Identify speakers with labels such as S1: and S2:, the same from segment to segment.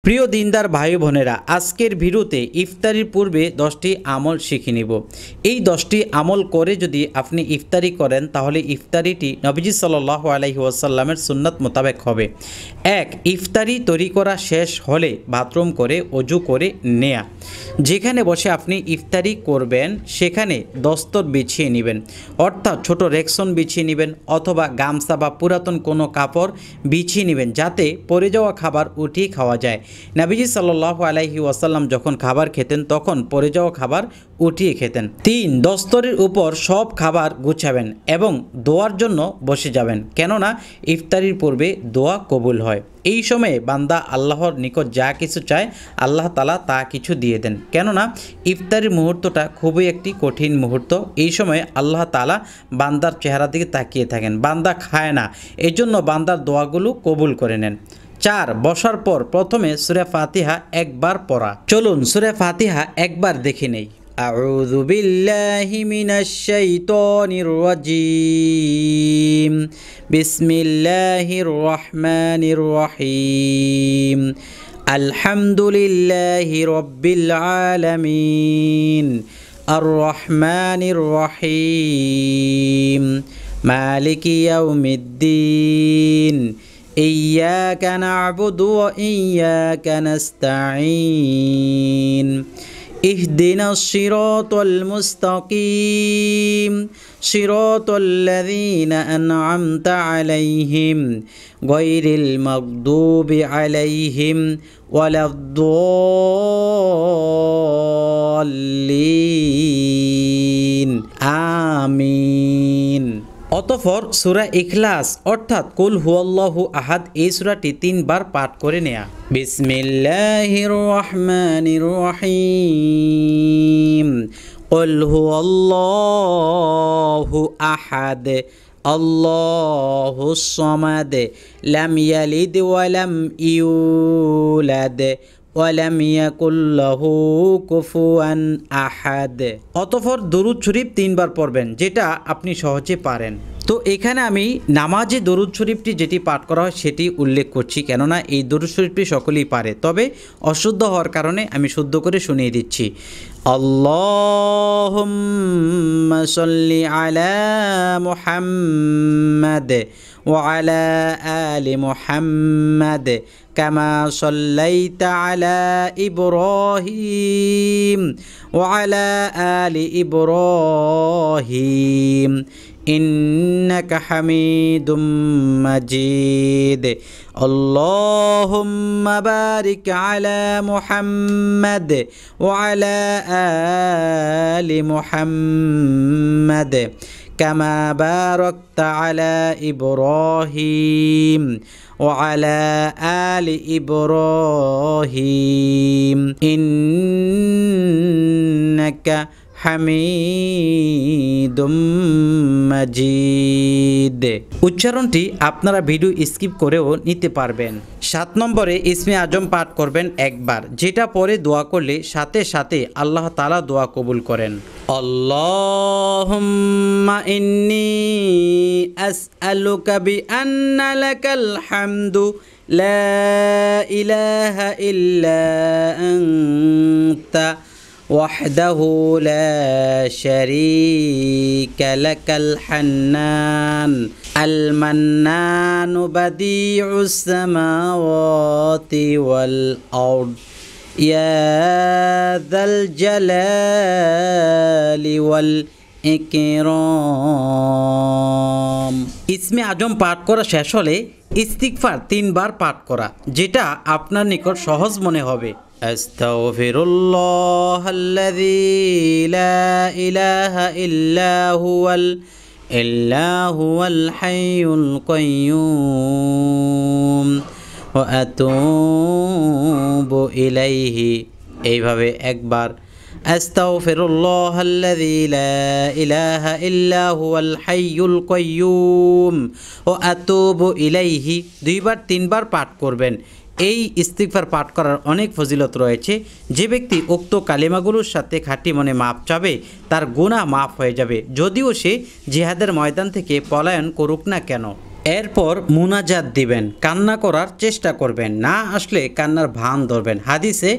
S1: প্রিয় দিনদার ভাই বোনেরা, আজকের ভিডিওতে ইফতারির পূর্বে 10টি আমল শিখে নিব। এই 10টি আমল করে যদি আপনি ইফতারি করেন তাহলে ইফতারিটি নবীজি সাল্লাল্লাহু আলাইহি ওয়াসাল্লামের সুন্নাত মোতাবেক হবে। 1. ইফতারি তৈরি করা শেষ হলে বাথরুম করে ওযু করে নেয়া। যেখানে বসে আপনি ইফতারি করবেন সেখানে দস্তর বিছিয়ে নেবেন, অর্থাৎ ছোট রেকশন বিছিয়ে নেবেন অথবা গামছা বা পুরাতন কোনো কাপড় বিছিয়ে নেবেন, যাতে পড়ে যাওয়া খাবার উঠিয়ে খাওয়া যায়। নবীজি সাল্লাল্লাহু আলাইহি ওয়াসাল্লাম যখন খাবার খেতেন তখন পড়ে যাওয়া খাবার উঠিয়ে খেতেন। 3. দস্তরের উপর সব খাবার গুছাবেন এবং দোয়ার জন্য বসে যাবেন, কেননা ইফতারির পূর্বে দোয়া কবুল হয়। এই সময়ে বান্দা আল্লাহর নিকট যা কিছু চায় আল্লাহ তাআলা তা কিছু দিয়ে দেন, কেননা ইফতারির মুহূর্তটা খুবই একটি কঠিন মুহূর্ত। এই সময়ে আল্লাহ তাআলা বান্দার চেহারা দিকে তাকিয়ে থাকেন, বান্দা খায় না, এই জন্য বান্দার দোয়াগুলো কবুল করে নেন। 4. বসার পর প্রথমে সূরা ফাতিহা একবার পড়া। চলুন সূরা ফাতিহা একবার দেখে নেই। আউযু বিল্লাহি মিনাশ শাইতানির রাজীম। বিসমিল্লাহির রহমানির রহিম। আলহামদুলিল্লাহি রাব্বিল আলামিন। আর রহমানির রহিম। মালিকি ইয়াউমিদ্দিন। إياك نعبد وإياك نستعين اهدنا الصراط المستقيم صراط الذين أنعمت عليهم غير المغضوب عليهم ولا الضالين آمين। অতঃপর সূরা ইখলাস অর্থাৎ কুল হুয়াল্লাহু আহাদ এই সূরাটি 3 বার পাঠ করে নেয়া। বিসমিল্লাহির রহমানির রহিম। কুল হুয়াল্লাহু আহাদ আল্লাহুস সামাদ লাম ইয়ালিদ ওয়া লাম ইউলাদ ওয়ালাম ইয়াকুল লাহু কুফুয়ান আহাদ। অতঃপর দরুদ শরীফ 3 বার পড়বেন, যেটা আপনি সহজে পারেন। তো এখানে আমি নামাজে দরুদ শরীফটি যেটি পাঠ করা হয় সেটি উল্লেখ করছি, কেননা এই দরুদ শরীফটি সকলেই পারে, তবে অশুদ্ধ হওয়ার কারণে আমি শুদ্ধ করে শুনিয়ে দিচ্ছি। আল্লাহুম্মা সাল্লি আলা মুহাম্মাদ ওয়া আলা আলি মুহাম্মাদ কামা সাল্লাইতা আলা ইব্রাহিম ওয়া আলা আলি ইব্রাহিম إنك حميد مجيد اللهم بارك على محمد وعلى آل محمد كما باركت على إبراهيم وعلى آل إبراهيم إنك হামিদুম মাজিদ। উচ্চারণটি আপনারা ভিডিও স্কিপ করেও নিতে পারবেন। 7 নম্বরে ইসমে আজম পাঠ করবেন একবার, যেটা পরে দোয়া করলে সাথে সাথে আল্লাহ তাআলা দোয়া কবুল করেন। আল্লাহুম্মা ইন্নী আসআলুকা বিআন্না লাকাল হামদু লা ইলাহা ইল্লা আনতা وحده لا شريك لك الحنان المنان بديع السماوات والأرض يا ذا الجلال والإكرام। ইসমে আজম পাঠ করা শেষ হলে ইস্তিগফার 3 বার পাঠ করা, যেটা আপনার নিকট সহজ মনে হবে। আস্তাগফিরুল্লাহাল্লাযী লা ইলাহা ইল্লা হুয়াল হাইয়ুল কাইয়্যুম ওয়া আতুবু ইলাইহি। এইভাবে একবার আস্তাগফিরুল্লাহাল্লাযী লা ইলাহা ইল্লা হুয়াল হাইয়ুল কাইয়্যুম ওয়া আতুবু ইলাইহি 2 বার 3 বার পাঠ করবেন। এই ইস্তিগফার পাঠ করার অনেক ফজিলত রয়েছে। যে ব্যক্তি উক্ত কালিমাগুলোর সাথে খাঁটি মনে মাপ চাবে তার গুনাহ মাফ হয়ে যাবে, যদিও সে জিহাদের ময়দান থেকে পলায়ন করুক না কেন। এরপর মুনাজাত দিবেন, কান্না করার চেষ্টা করবেন, না আসলে কান্নার ভান ধরবেন। হাদিসে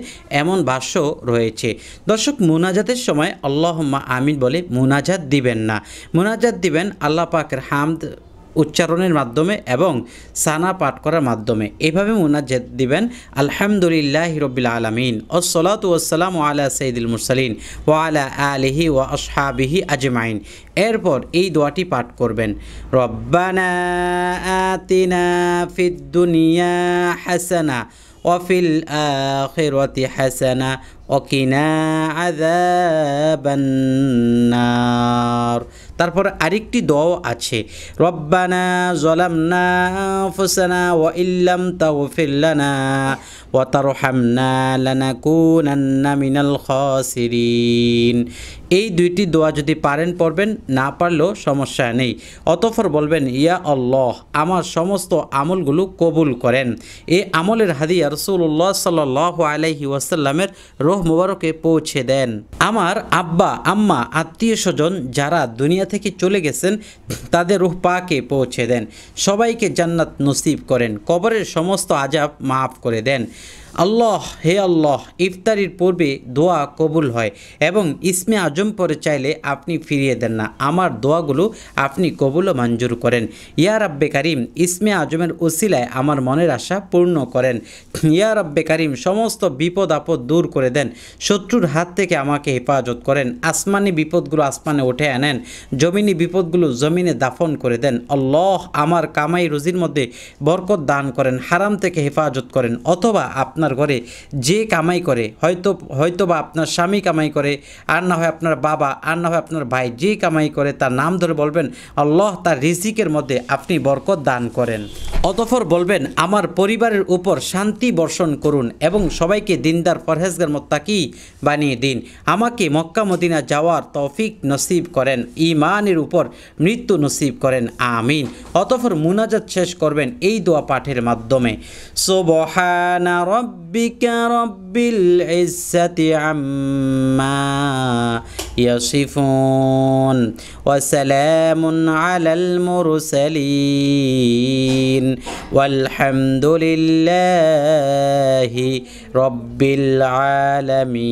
S1: এমন ভাষ্য রয়েছে। দর্শক, মুনাজাতের সময় আল্লাহুম্মা আমিন বলে মুনাজাত দিবেন না। মুনাজাত দিবেন আল্লাহ পাকের হামদ উচ্চারণের মাধ্যমে এবং সানা পাঠ করার মাধ্যমে। এভাবে মুনাজাত দিবেন আলহামদুলিল্লাহি রাব্বিল আলামিন ওয়াসসালাতু ওয়াসসালামু আলা সাইয়্যিদিল মুরসালিন ওয়া আলা আলিহি ওয়া আসহাবিহি আজমাইন। এরপর এই দোয়াটি পাঠ করবেন, রব্বানা আতিনা ফিদ দুনিয়া হাসানা ওয়া ফিল আখিরাতি হাসানা ওয়া কিনা আযাবান নার। তারপর আরেকটি দোয়া আছে, রব্বানা যালামনা আনফুসানা ওয়া ইল্লাম তাগফির লানা ওয়া তারহামনা লানাকুনান্না মিনাল খাসিরিন। এই দুইটি দোয়া যদি পারেন পড়বেন, না পারলেও সমস্যা নেই। অতঃপর বলবেন, ইয়া আল্লাহ, আমার সমস্ত আমলগুলো কবুল করেন। এই আমলের হাদিয়া রাসূলুল্লাহ সাল্লাল্লাহু আলাইহি ওয়াসাল্লামের রূহ মুবারকে পৌঁছে দেন। আমার আব্বা আম্মা আত্মীয় স্বজন যারা দুনিয়া থেকে চলে গেছেন তাদের রূহ পাকে পৌঁছে দেন। সবাইকে জান্নাত নসিব করেন, কবরের সমস্ত আযাব মাফ করে দেন। আল্লাহ, হে আল্লাহ, ইফতারির পূর্বে দোয়া কবুল হয় এবং ইসমে আজম পরে চাইলে আপনি ফিরিয়ে দেন না। আমার দোয়াগুলো আপনি কবুল ও মঞ্জুর করেন। ইয়া রাব্বে কারিম, ইসমে আজমের উসিলায় আমার মনের আশা পূর্ণ করেন। ইয়া রাব্বে কারিম, সমস্ত বিপদ আপদ দূর করে দেন। শত্রুর হাত থেকে আমাকে হেফাজত করেন। আসমানি বিপদগুলো আসমানে উঠে আনেন, জমিনি বিপদগুলো জমিনে দাফন করে দেন। আল্লাহ, আমার কামাই রুজির মধ্যে বরকত দান করেন, হারাম থেকে হেফাজত করেন। অথবা আপনার ঘরে যে কামাই করে, হয়তো বা আপনার স্বামী কামাই করে, আর না হয় আপনার বাবা, আর না হয় আপনার ভাই, যে কামাই করে তার নাম ধরে বলবেন, আল্লাহ তার রিজিকের মধ্যে আপনি বরকত দান করেন। অতঃপর বলবেন, আমার পরিবারের উপর শান্তি বর্ষণ করুন এবং সবাইকে দিনদার পরহেজগার মুত্তাকি বানিয়ে দিন। আমাকে মক্কা মদিনা যাওয়ার তৌফিক নসিব করেন, ঈমানের উপর মৃত্যু নসিব করেন, আমিন। অতঃপর মুনাজাত শেষ করবেন এই দোয়া পাঠের মাধ্যমে, সুবহানা রাব্বিকা রাব্বিল ইজ্জাতি আম্মা ইয়াসিফুন ওয়া সালামুন আলাল মুরসালিন ওয়ালহামদুলিল্লাহি রাব্বিল আলামিন।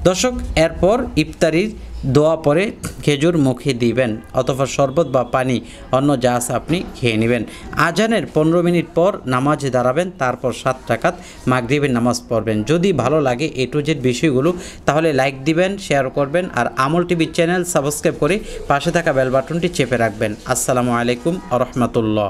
S1: দর্শক, এরপর ইফতারির দোয়া পরে খেজুর মুখে দিবেন, অথবা শরবত বা পানি অন্য যা আছে আপনি খেয়ে নেবেন। আজানের 15 মিনিট পর নামাজে দাঁড়াবেন, তারপর 7 রাকাত মাগরিবের নামাজ পড়বেন। যদি ভালো লাগে এ টু জেড বিষয়গুলো, তাহলে লাইক দিবেন, শেয়ার করবেন, আর আমল টিভি চ্যানেল সাবস্ক্রাইব করে পাশে থাকা বেল বাটনটি চেপে রাখবেন। আসসালামু আলাইকুম ওয়া রাহমাতুল্লাহ।